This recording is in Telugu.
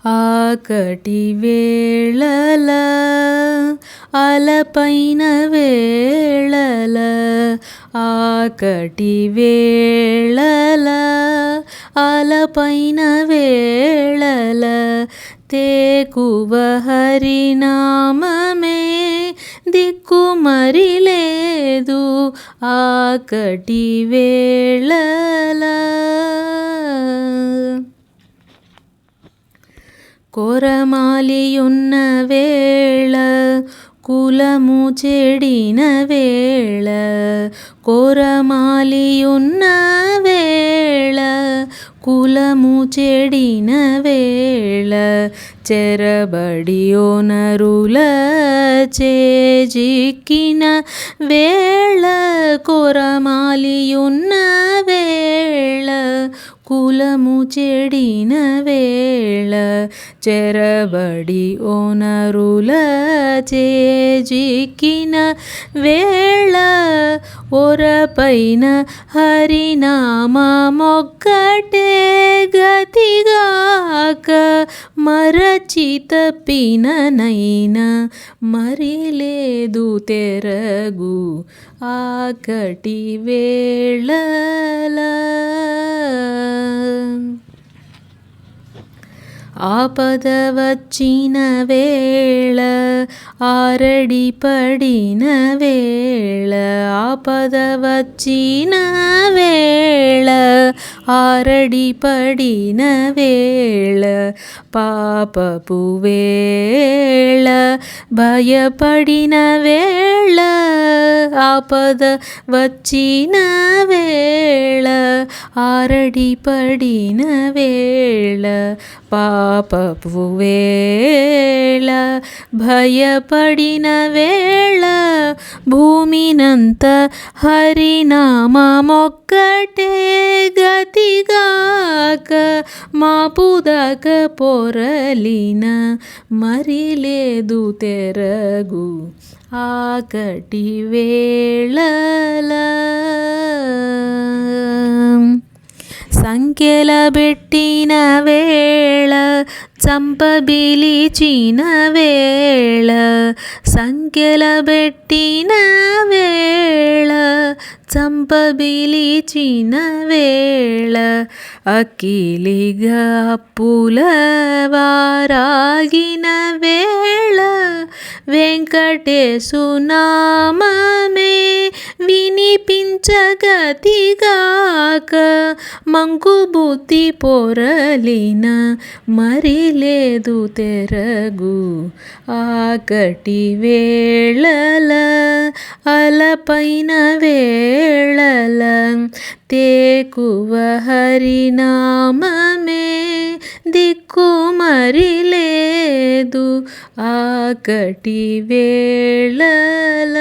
ఆకటి వేళల అలపైన వేళల ఆకటి వేళల అలపైన వేళల తేకువ హరినామమే దిక్కు మరి లేదు ఆకటి వేళల. కొరమాలియున్న వేళ కులము చెడిన వేళ కొరమాలియున్న వేళ కులము చెడిన వేళ చెరబడి ఓనరుల చేజిక్కిన వేళ కొరమాలియున్న వేళ కులము చెడిన వేళ చెరబడి ఓనరుల చేజిక్కిన వేళ ఒరపైన హరినామమొక్కటే గతిగాక మరచి తప్పిననైనా మరి లేదు తెరగు ఆకటి వేళల. ఆపద వచ్చిన వేళ ఆరడి పడిన వేళ ఆపద వచ్చిన వేళ ఆరడి పడిన వేళ పాపపు వేళ భయపడిన వేళ ఆపద వచ్చిన వేళ ఆరడి పడిన వేళ పాపపు వేళ భయపడిన వేళ భూమినంత హరినామమొక్కటే గతిగాక మాపుదాక పొరలిన మరి లేదు తెరగు ఆకటి వేళల. సంఖ్యల పెట్టిన వేళ చంపబిలిచిన వేళ సంఖ్యల పెట్టిన వేళ చంపబిలిచిన వేళ అకిలిగా పులవారాగిన వేళ వెంకటేశు నామమే వినిపించగతిగాక మంకుబుద్ధి పొరలిన మరి లేదు తెరగు ఆకటి వేళల అలపైన వేళల తేకువ హరినామమే దిక్కు మరి లేదు ఆకటి వేళల.